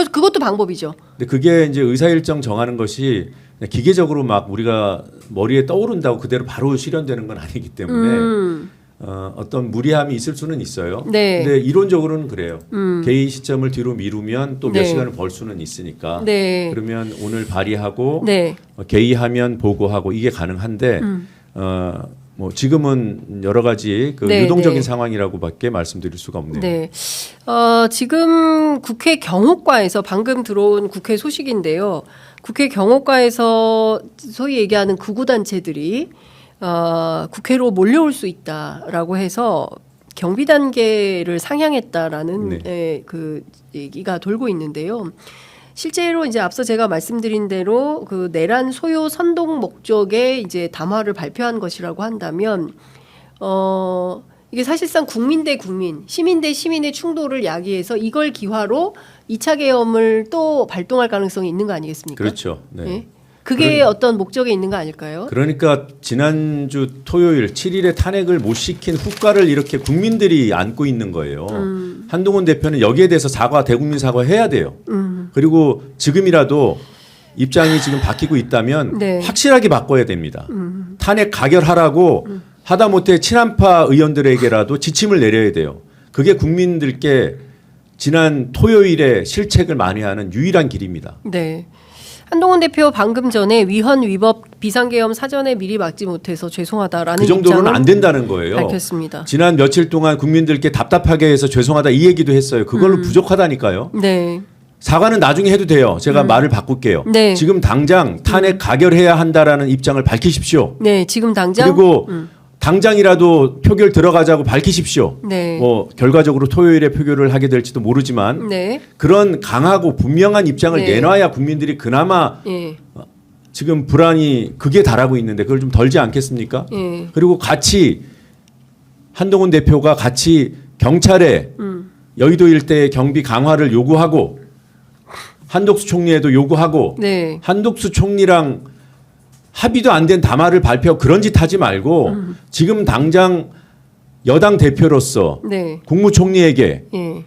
그것도 방법이죠. 근데 그게 이제 의사 일정 정하는 것이 기계적으로 막 우리가 머리에 떠오른다고 그대로 바로 실현되는 건 아니기 때문에 어떤 무리함이 있을 수는 있어요. 네. 근데 이론적으로는 그래요. 개의 시점을 뒤로 미루면 또 몇 네. 시간을 벌 수는 있으니까. 네. 그러면 오늘 발의하고 네. 개의하면 보고하고 이게 가능한데 뭐 지금은 여러 가지 그 네, 유동적인 네. 상황이라고밖에 말씀드릴 수가 없네요. 네. 지금 국회 경호과에서 방금 들어온 국회 소식인데요. 국회 경호과에서 소위 얘기하는 극우단체들이 국회로 몰려올 수 있다라고 해서 경비 단계를 상향했다라는 네. 그 얘기가 돌고 있는데요. 실제로 이제 앞서 제가 말씀드린 대로 그 내란 소요 선동 목적의 이제 담화를 발표한 것이라고 한다면 이게 사실상 국민 대 국민, 시민 대 시민의 충돌을 야기해서 이걸 기화로 2차 계엄을 또 발동할 가능성이 있는 거 아니겠습니까? 그렇죠. 네. 네? 그게 어떤 목적이 있는 거 아닐까요? 그러니까 지난주 토요일 7일에 탄핵을 못 시킨 후과를 이렇게 국민들이 안고 있는 거예요. 한동훈 대표는 여기에 대해서 대국민 사과해야 돼요. 그리고 지금이라도 입장이 지금 바뀌고 있다면 네. 확실하게 바꿔야 됩니다. 탄핵 가결하라고 하다못해 친한파 의원들에게라도 지침을 내려야 돼요. 그게 국민들께 지난 토요일에 실책을 만회하는 유일한 길입니다. 네. 한동훈 대표 방금 전에 위헌 위법 비상계엄 사전에 미리 막지 못해서 죄송하다라는 그 정도는 입장을 안 된다는 거예요. 밝혔습니다. 지난 며칠 동안 국민들께 답답하게 해서 죄송하다 이 얘기도 했어요. 그걸로 부족하다니까요. 네. 사과는 나중에 해도 돼요. 제가 말을 바꿀게요. 네. 지금 당장 탄핵 가결해야 한다라는 입장을 밝히십시오. 네, 지금 당장 그리고 당장이라도 표결 들어가자고 밝히십시오. 네. 뭐 결과적으로 토요일에 표결을 하게 될지도 모르지만 네. 그런 강하고 분명한 입장을 네. 내놔야 국민들이 그나마 예. 지금 불안이 극에 달하고 있는데 그걸 좀 덜지 않겠습니까? 예. 그리고 같이 한동훈 대표가 같이 경찰에 여의도 일대의 경비 강화를 요구하고 한독수 총리에도 요구하고 네. 한독수 총리랑 합의도 안 된 담화를 발표 그런 짓 하지 말고 지금 당장 여당 대표로서 네. 국무총리에게 예.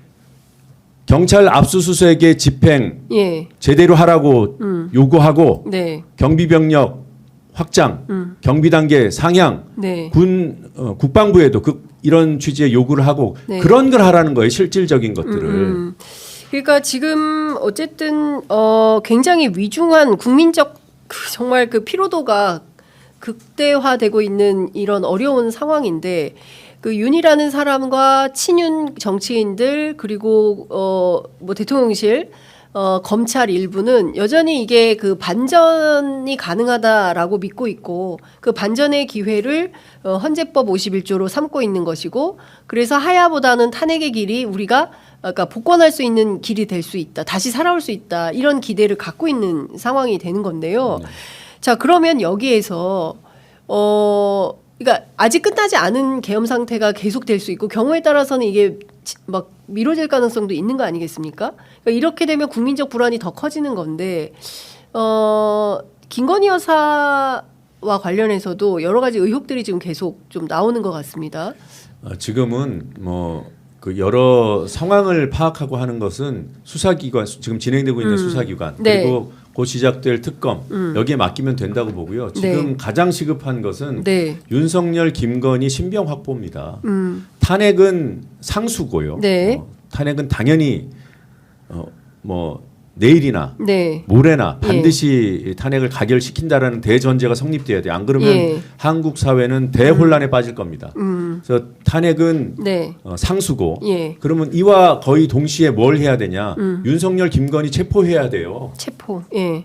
경찰 압수수색의 집행 예. 제대로 하라고 요구하고 네. 경비병력 확장, 경비 단계 상향, 네. 국방부에도 이런 취지의 요구를 하고 네. 그런 걸 하라는 거예요. 실질적인 것들을. 그러니까 지금 어쨌든 굉장히 위중한 국민적 정말 그 피로도가 극대화되고 있는 이런 어려운 상황인데 그 윤이라는 사람과 친윤 정치인들 그리고 뭐 대통령실 검찰 일부는 여전히 이게 그 반전이 가능하다라고 믿고 있고 그 반전의 기회를 헌재법 51조로 삼고 있는 것이고 그래서 하야보다는 탄핵의 길이 우리가 그러니까 복권할 수 있는 길이 될 수 있다. 다시 살아올 수 있다. 이런 기대를 갖고 있는 상황이 되는 건데요. 자, 그러면 여기에서 그러니까 아직 끝나지 않은 계엄 상태가 계속될 수 있고 경우에 따라서는 이게 막 미뤄질 가능성도 있는 거 아니겠습니까? 그러니까 이렇게 되면 국민적 불안이 더 커지는 건데 김건희 여사와 관련해서도 여러 가지 의혹들이 지금 계속 좀 나오는 것 같습니다. 지금은 뭐 그 여러 상황을 파악하고 하는 것은 수사기관 지금 진행되고 있는 수사기관 네. 그리고 곧 시작될 특검 여기에 맡기면 된다고 보고요. 지금 네. 가장 시급한 것은 네. 윤석열, 김건희 신병 확보입니다. 탄핵은 상수고요. 네. 탄핵은 당연히 뭐 내일이나 네. 모레나 반드시 탄핵을 가결시킨다라는 대전제가 성립돼야 돼요. 안 그러면 예. 한국 사회는 대혼란에 빠질 겁니다. 그래서 탄핵은 네. 상수고 예. 그러면 이와 거의 동시에 뭘 해야 되냐? 윤석열, 김건희 체포해야 돼요. 체포. 예.